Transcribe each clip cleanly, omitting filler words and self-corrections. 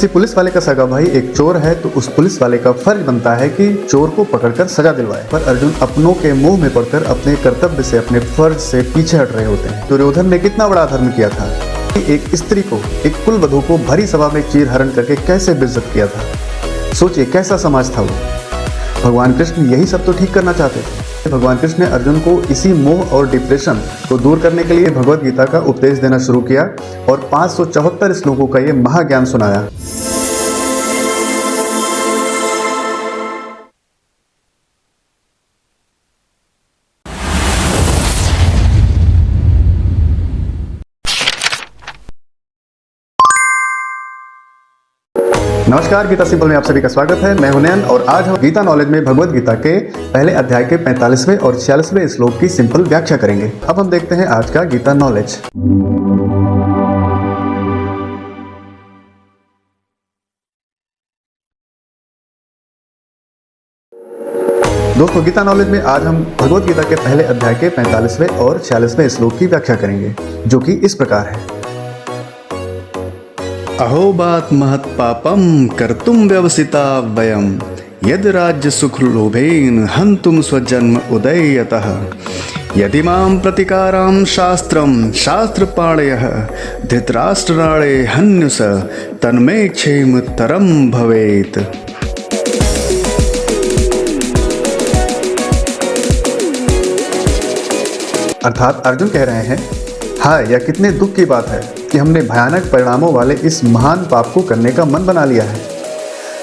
किसी पुलिस वाले का सगा भाई एक चोर है तो उस पुलिस वाले का फर्ज बनता है कि चोर को पकड़कर सजा दिलवाए। पर अर्जुन अपनों के मुंह में पड़कर अपने कर्तव्य से, अपने फर्ज से पीछे हट रहे होते हैं। दुर्योधन ने कितना बड़ा धर्म किया था कि एक स्त्री को, एक कुल वधू को भरी सभा में चीर हरण करके कैसे बेइज्जत किया था। सोचिए कैसा समाज था वो। भगवान कृष्ण यही सब तो ठीक करना चाहते थे। भगवान कृष्ण ने अर्जुन को इसी मोह और डिप्रेशन को दूर करने के लिए भगवत गीता का उपदेश देना शुरू किया और 574 श्लोकों का ये महाज्ञान सुनाया। नमस्कार, गीता सिंपल में आप सभी का स्वागत है। मैं हूं नयन और आज हम गीता नॉलेज में भगवत गीता के पहले अध्याय के 45वें और 46वें श्लोक की सिंपल व्याख्या करेंगे। अब हम देखते हैं आज का गीता नॉलेज। दोस्तों, गीता नॉलेज में आज हम भगवत गीता के पहले अध्याय के 45वें और 46वें श्लोक की व्याख्या करेंगे, जो कि इस प्रकार है। अहोबात महत् पापम कर्तुम व्यवसिता वयम यद राज्य सुख लोभेन हंतुम स्वजन्म उदयतः यदि मां प्रतिकारां शास्त्रम शास्त्रपाणयः धृतराष्ट्राणे हन्युस तन्मे क्षेम तरम भवेत। अर्थात अर्जुन कह रहे हैं, हाय, यह कितने दुख की बात है कि हमने भयानक परिणामों वाले इस महान पाप को करने का मन बना लिया है।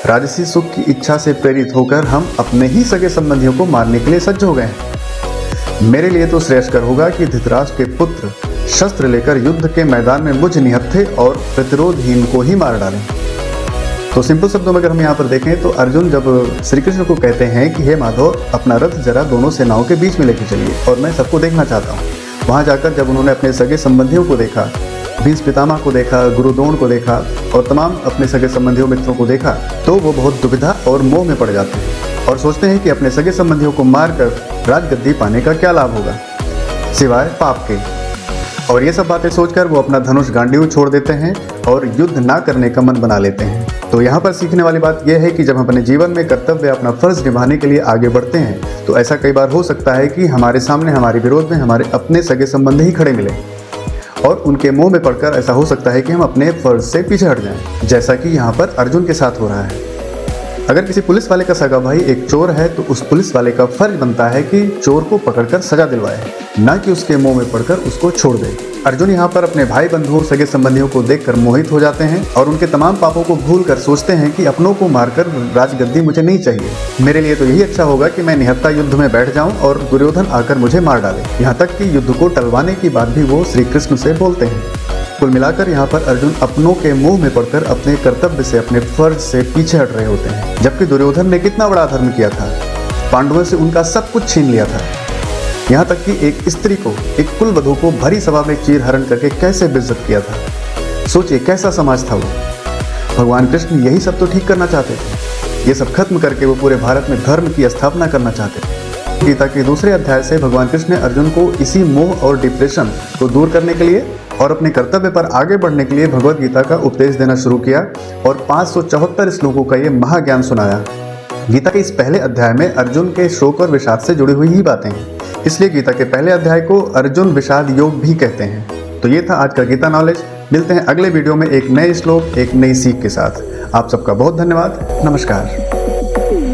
राजसी सुख की इच्छा से प्रेरित होकर हम अपने ही सगे संबंधियों को मारने के लिए सज्ज हो गए हैं। मेरे लिए तो श्रेयस्कर होगा कि धृतराष्ट्र के पुत्र शस्त्र लेकर युद्ध के मैदान में मुझ निहत्थे और प्रतिरोधहीन को ही मार डालें। तो सिंपल शब्दों में अगर हम यहाँ पर देखें तो अर्जुन जब श्री कृष्ण को कहते हैं कि हे माधव, अपना रथ जरा दोनों सेनाओं के बीच में लेके चलिए और मैं सबको देखना चाहता हूँ। वहाँ जाकर जब उन्होंने अपने सगे संबंधियों को देखा, भीष्म पितामह को देखा, गुरु द्रोण को देखा और तमाम अपने सगे संबंधियों मित्रों को देखा, तो वो बहुत दुविधा और मोह में पड़ जाते हैं और सोचते हैं कि अपने सगे संबंधियों को मारकर राजगद्दी पाने का क्या लाभ होगा सिवाय पाप के। और ये सब बातें सोचकर वो अपना धनुष गांडीव छोड़ देते हैं और युद्ध ना करने का मन बना लेते हैं। तो यहाँ पर सीखने वाली बात यह है कि जब हम अपने जीवन में कर्तव्य, अपना फर्ज निभाने के लिए आगे बढ़ते हैं तो ऐसा कई बार हो सकता है कि हमारे सामने, हमारे विरोध में हमारे अपने सगे संबंधी ही खड़े मिले और उनके मुंह में पड़कर ऐसा हो सकता है कि हम अपने फर्ज से पीछे हट जाएं, जैसा कि यहाँ पर अर्जुन के साथ हो रहा है। अगर किसी पुलिस वाले का सगा भाई एक चोर है तो उस पुलिस वाले का फर्ज बनता है कि चोर को पकड़कर सजा दिलवाए, न कि उसके मुंह में पड़कर उसको छोड़ दे। अर्जुन यहाँ पर अपने भाई बंधुओं, सगे संबंधियों को देखकर मोहित हो जाते हैं और उनके तमाम पापों को भूलकर सोचते हैं कि अपनों को मारकर राजगद्दी मुझे नहीं चाहिए। मेरे लिए तो यही अच्छा होगा कि मैं निहत्था युद्ध में बैठ जाऊं और दुर्योधन आकर मुझे मार डाले। यहाँ तक कि युद्ध को टलवाने की बात भी वो श्री कृष्ण से बोलते हैं। कुल मिलाकर यहाँ पर अर्जुन अपनों के मुंह में पड़कर अपने कर्तव्य से, अपने फर्ज से पीछे हट रहे होते हैं। जबकि दुर्योधन ने कितना बड़ा धर्म किया था, पांडवों से उनका सब कुछ छीन लिया था। यहाँ तक कि एक स्त्री को, एक कुल वधू को भरी सभा में चीर हरण करके कैसे बेइज्जत किया था। सोचिए कैसा समाज था वो। भगवान कृष्ण यही सब तो ठीक करना चाहते थे। ये सब खत्म करके वो पूरे भारत में धर्म की स्थापना करना चाहते थे। गीता के दूसरे अध्याय से भगवान कृष्ण ने अर्जुन को इसी मोह और डिप्रेशन को दूर करने के लिए और अपने कर्तव्य पर आगे बढ़ने के लिए भगवत गीता का उपदेश देना शुरू किया और 574 श्लोकों का ये महाज्ञान सुनाया। गीता के इस पहले अध्याय में अर्जुन के शोक और विषाद से जुड़ी हुई ही बातें हैं, इसलिए गीता के पहले अध्याय को अर्जुन विषाद योग भी कहते हैं। तो ये था आज का गीता नॉलेज। मिलते हैं अगले वीडियो में एक नए श्लोक, एक नई सीख के साथ। आप सबका बहुत धन्यवाद। नमस्कार।